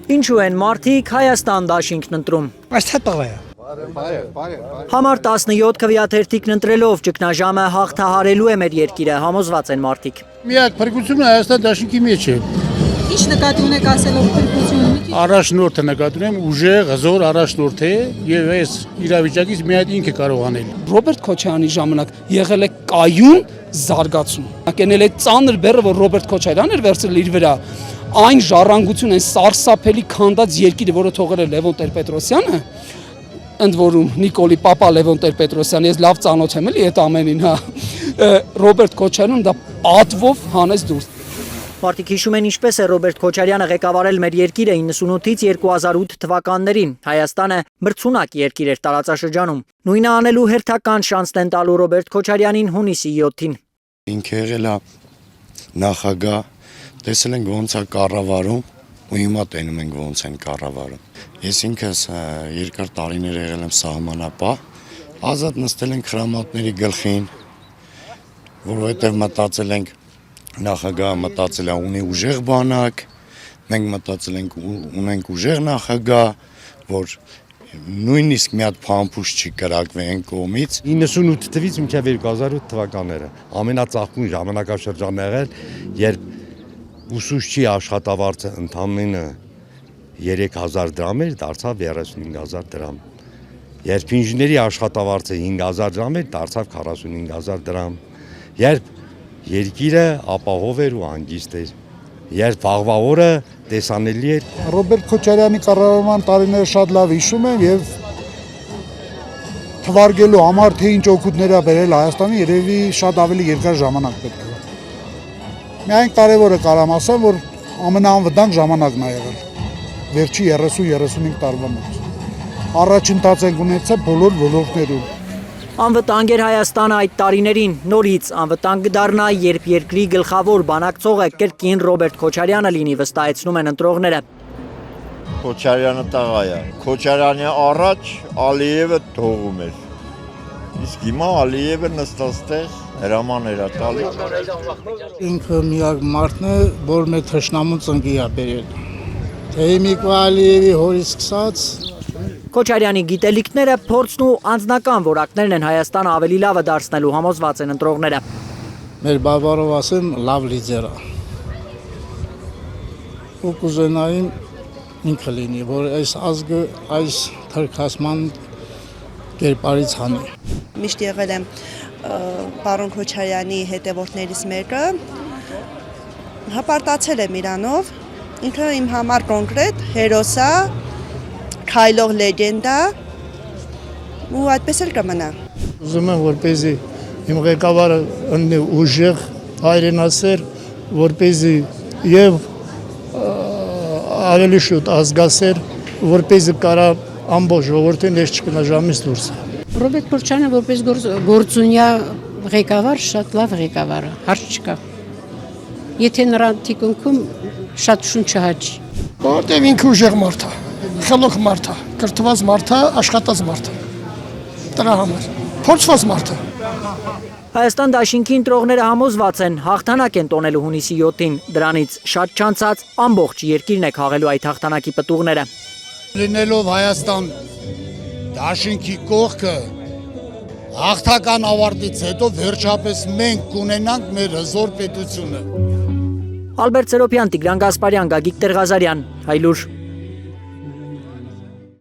Ինչու են մարդիկ Հայաստան դաշինքն ընտրում։ Այս թե տղա է։ Համար 17 քվեաթերթիկն ընտրելով ճգնաժամը հաղթահարելու է մեր երկիրը, համոզված են մարդիկ։ Միակ փրկությունը Հայաստան դաշինքի մեջ է։ Ինչ նկատի ունեք ասելով փրկությունը։ Առաջնորդը նկատի ունեմ ուժեղ, հզոր առաջնորդ է եւ այս իրավիճակից միայն ինքը կարող անել։ Ռոբերտ Քոչարյանի ժամանակ եղել է կայուն զարգացում։ Ակենել է ծանր բեռը, որ Ռոբերտ Քոչարյանն էր վերցրել իր վրա։ Այն ժառանգություն, այն սարսափելի քանդած երկիրը, որը թողել է Լևոն Տեր-Պետրոսյանը, ընդ որում Նիկոլի Պապա Լևոն Տեր-Պետրոսյանը, ես լավ ծանոթ եմ էլի այդ ամենին, հա։ Ռոբերտ Քոչարյանը դա պատվով հանեց դուրս։ Մարդիկ հիշում են ինչպես է Ռոբերտ Քոչարյանը ղեկավարել մեր երկիրը 98-ից 2008 թվականներին։ Հայաստանը մրցունակ երկիր էր տարածաշրջանում։ Նույնը անելու հերթական շանսն են տալու Ռոբերտ Քոչարյանին հունիսի 7-ին։ Ինքը եղել է նախագահ, տեսել ենք ոնց է կառավարում ու հիմա տենում ենք ոնց են կառավարում։ Ես ինքս երկար տարիներ եղել եմ սահմանապահ, ազատ նստել ենք խրամատների գլխին, որովհետև մտածել ենք նախագահը մտածել է ունի ուժեղ բանակ, մենք մտածել ենք ունենք ուժեղ նախագահ, որ նույնիսկ մի հատ փամփուշ չի կրակվի այն կողմից։ 98 թվականից մինչև 2008 թվականները ամենածաղկուն ժամանակաշրջանն եղել, երբ ուսուցչի աշխատավարձը ընդամենը 3000 դրամ էր, դարձավ 35000 դրամ։ Երբ ինժեների աշխատավարձը 5000 դրամ էր, դարձավ 45000 դրամ։ Երբ երկիրը ապահով էր ու հանգիստ էր, երբ վաղվա օրը տեսանելի էր։ Ռոբերտ Քոչարյանի կառավարման տարիները շատ լավ հիշում եմ եւ թվարկելու համար թե ինչ օգուտներ է բերել Հայաստանի, երևի շատ ավելի երկար ժամանակ պետք է։ Միայն կարևորը կարամ ասեմ, որ ամենաանվտանգ ժամանակն է եղել վերջի 30-35 տարվա մեջ։ Առաջընթաց ենք ունեցել բոլոր ոլորտներում։ Անվտանգ էր Հայաստանը այդ տարիներին, նորից անվտանգ կդառնա, երբ երկրի գլխավոր բանակցողը կրկին Ռոբերտ Քոչարյանը լինի, վստահեցնում են ընտրողները։ Քոչարյանը տղա է։ Քոչարյանի առաջ Ալիևը թողում էր։ Իսկ հիմա Ալիևը նստած տեղ հրամաններ է տալիս։ Ինքը միակ մարդն է, որ մեր թշնամուն ծնկի է բերել։ Թե Միկո Ալիևի հորից սկսած Քոչարյանի գիտելիքները, փորձն ու անձնական որակներն են Հայաստանը ավելի լավը դարձնելու, համոզված են ընտրողները։ Մեր բավարով ասեմ, լավ լիդեր է։ Ու կուզենային ինքը լինի, որ այս ազգը այս թրքասման կերպարից հանի։ Միշտ եղել եմ պարոն Քոչարյանի հետևորդներից մեկը, հպարտացել եմ իրանով, ինքը իմ համար կոնկրետ հերոս է, քայլող լեգենդա ու այդպես էլ կմնա։ Ուզում եմ, որպեսզի իմ ղեկավարը ընկնի ուժեղ, հայրենասեր, որպեսզի եւ ավելի շուտ ազգասեր, որպեսզի կարա ամբողջ ժողովրդին ես ճգնաժամից դուրս։ Ռոբերտ Քոչարյանը որպես գործունյա ղեկավար շատ լավ ղեկավար է, հարց չկա։ Եթե նրան թիկունքում շատ շունչ չհաճի։ Որտեղ ինքը ուժեղ մարդ է, խելոք մարդ է, կրթված մարդ է, աշխատած մարդ է։ Դրա համար փորձված մարդ է։ Հայաստան դաշինքի ընտրողները համոզված են, հաղթանակ են տոնելու հունիսի 7-ին, դրանից շատ չանցած ամբողջ երկիրն է քաղելու այդ հաղթանակի պտուղները։ Լինելով Հայաստան դաշինքի կողքը, հաղթական ավարտից հետո վերջապես մենք կունենանք մեր հզոր պետությունը։ Ալբերտ Սերոբյան, Տիգրան Գասպարյան, Գագիկ Տեր-Ղազարյան, Հայլուր։